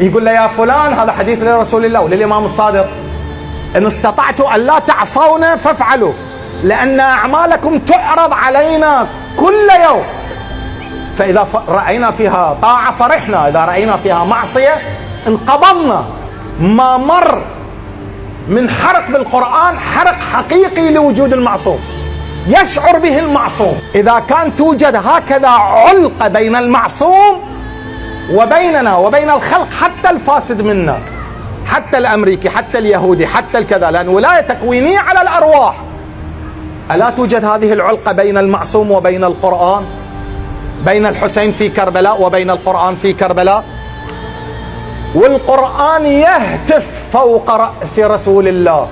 يقول له يا فلان، هذا حديث لرسول الله وللإمام الصادق، إن استطعتوا أن لا تعصونا فافعلوا، لأن أعمالكم تعرض علينا كل يوم، فإذا رأينا فيها طاعة فرحنا، إذا رأينا فيها معصية انقبضنا. ما مر من حرق بالقرآن حرق حقيقي لوجود المعصوم، يشعر به المعصوم. إذا كان توجد هكذا علقة بين المعصوم وبيننا وبين الخلق، حتى الفاسد منا، حتى الأمريكي، حتى اليهودي، حتى الكذا، لأن ولاية تكوينية على الأرواح، ألا توجد هذه العلقة بين المعصوم وبين القرآن، بين الحسين في كربلاء وبين القرآن في كربلاء؟ والقرآن يهتف فوق رأس رسول الله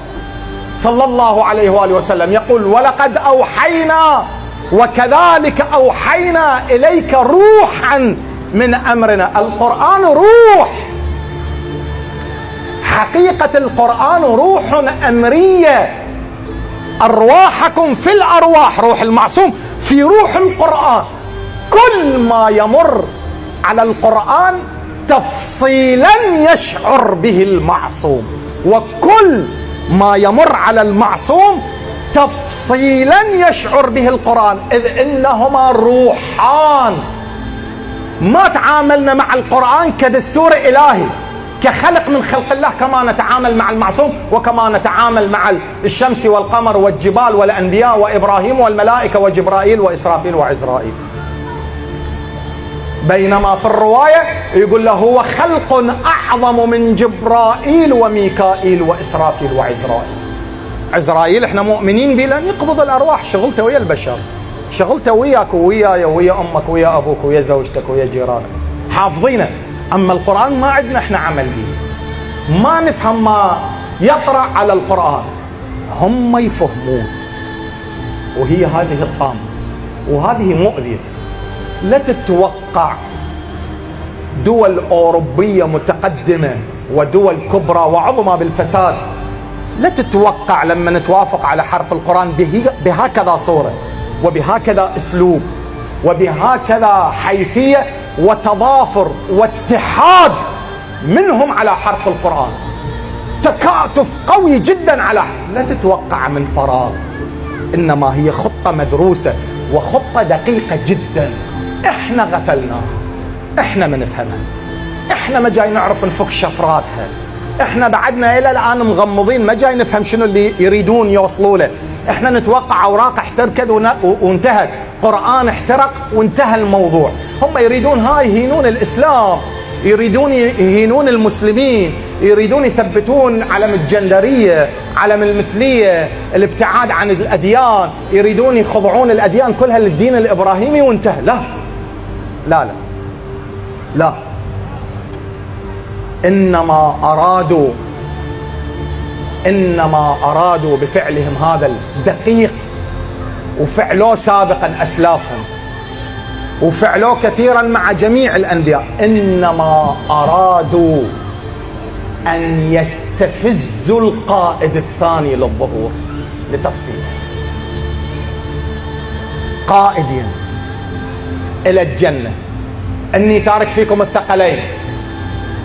صلى الله عليه وآله وسلم، يقول ولقد أوحينا وكذلك أوحينا إليك روحا من أمرنا. القرآن روح، حقيقة القرآن روح أمرية، أرواحكم في الأرواح، روح المعصوم في روح القرآن. كل ما يمر على القرآن تفصيلا يشعر به المعصوم، وكل ما يمر على المعصوم تفصيلا يشعر به القرآن، إذ إنهما روحان. ما تعاملنا مع القرآن كدستور إلهي، كخلق من خلق الله، كما نتعامل مع المعصوم وكما نتعامل مع الشمس والقمر والجبال والأنبياء وإبراهيم والملائكة وجبرائيل وإسرافيل وعزرائيل. بينما في الرواية يقول له هو خلق أعظم من جبرائيل وميكائيل وإسرافيل وعزرائيل. عزرائيل احنا مؤمنين به لأن يقبض الأرواح، شغلته ويا البشر، شغلته وياك وياي ويا أمك ويا أبوك ويا زوجتك ويا جيرانك، حافظينه. أما القرآن ما عندنا احنا عمل به، ما نفهم ما يطرأ على القرآن، هم يفهمون. وهي هذه الطامة وهذه مؤذية. لا تتوقع دول أوروبية متقدمة ودول كبرى وعظمى بالفساد، لا تتوقع لما نتوافق على حرق القرآن بهكذا صورة وبهكذا أسلوب وبهكذا حيثية وتضافر واتحاد منهم على حرق القرآن، تكاتف قوي جدا على، لا تتوقع من فراغ، إنما هي خطة مدروسة وخطة دقيقة جدا. احنا غفلنا، احنا ما نفهمها، احنا ما جاي نعرف نفك شفراتها، احنا بعدنا الى الان مغمضين، ما جاي نفهم شنو اللي يريدون يوصلوا له. احنا نتوقع اوراق احترقت وانتهت، قرآن احترق وانتهى الموضوع. هم يريدون يهينون الاسلام، يريدون يهينون المسلمين، يريدون يثبتون علم الجندرية، علم المثلية، الابتعاد عن الأديان، يريدون يخضعون الأديان كلها للدين الإبراهيمي وانتهى. لا لا لا لا، إنما أرادوا بفعلهم هذا الدقيق، وفعلوه سابقا أسلافهم، وفعلوه كثيرا مع جميع الأنبياء، إنما أرادوا أن يستفزوا القائد الثاني للظهور لتصفيته، قائدين إلى الجنة. إني تارك فيكم الثقلين.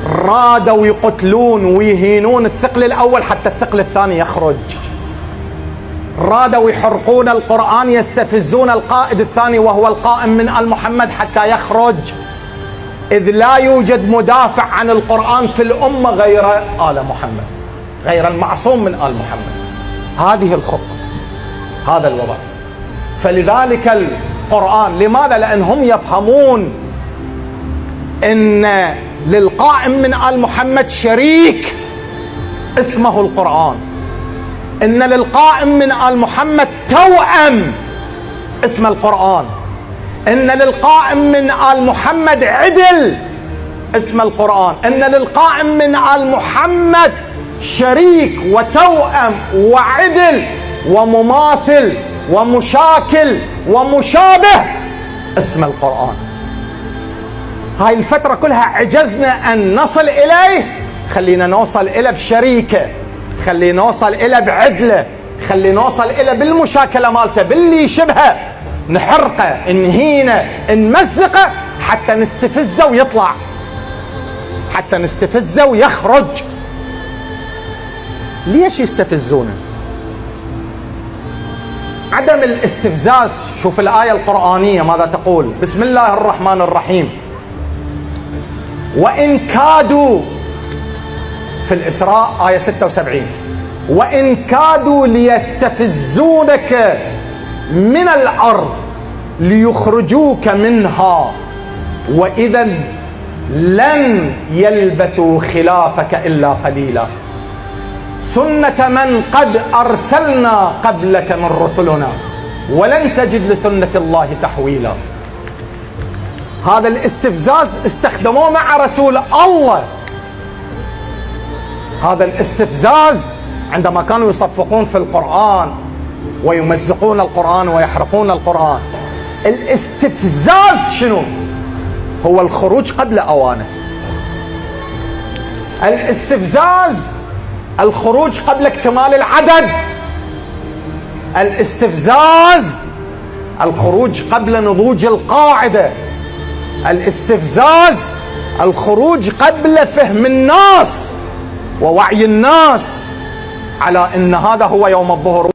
رادوا يقتلون ويهينون الثقل الأول حتى الثقل الثاني يخرج، رادوا يحرقون القرآن، يستفزون القائد الثاني وهو القائم من آل محمد حتى يخرج، إذ لا يوجد مدافع عن القرآن في الأمة غير آل محمد، غير المعصوم من آل محمد. هذه الخطة، هذا الوضع. فلذلك القرآن، لماذا؟ لأنهم يفهمون إن للقائم من آل محمد شريك اسمه القرآن، إن للقائم من آل محمد توأم اسم القرآن، إن للقائم من آل محمد عدل اسم القرآن، إن للقائم من آل محمد شريك وتوأم وعدل ومماثل ومشاكل ومشابه اسم القرآن. هاي الفترة كلها عجزنا أن نصل إليه، خلينا نوصل إليه بشريكة، خلينا نوصل إليه بعدلة، خلينا نوصل إليه بالمشاكلة مالته، باللي شبهه، نحرقه، نهينه، نمزقه حتى نستفزه ويطلع، حتى نستفزه ويخرج. ليش يستفزونه؟ عدم الاستفزاز. شوف الآية القرآنية ماذا تقول. بسم الله الرحمن الرحيم. وإن كادوا، في الإسراء آية 76، وإن كادوا ليستفزونك من الأرض ليخرجوك منها وإذا لن يلبثوا خلافك إلا قليلا سنة من قد أرسلنا قبلك من رسلنا ولن تجد لسنة الله تحويلا. هذا الاستفزاز استخدموه مع رسول الله. هذا الاستفزاز عندما كانوا يصفقون في القرآن ويمزقون القرآن ويحرقون القرآن. الاستفزاز شنو؟ هو الخروج قبل أوانه. الاستفزاز الخروج قبل اكتمال العدد. الاستفزاز الخروج قبل نضوج القاعدة. الاستفزاز الخروج قبل فهم الناس ووعي الناس على أن هذا هو يوم الظهر.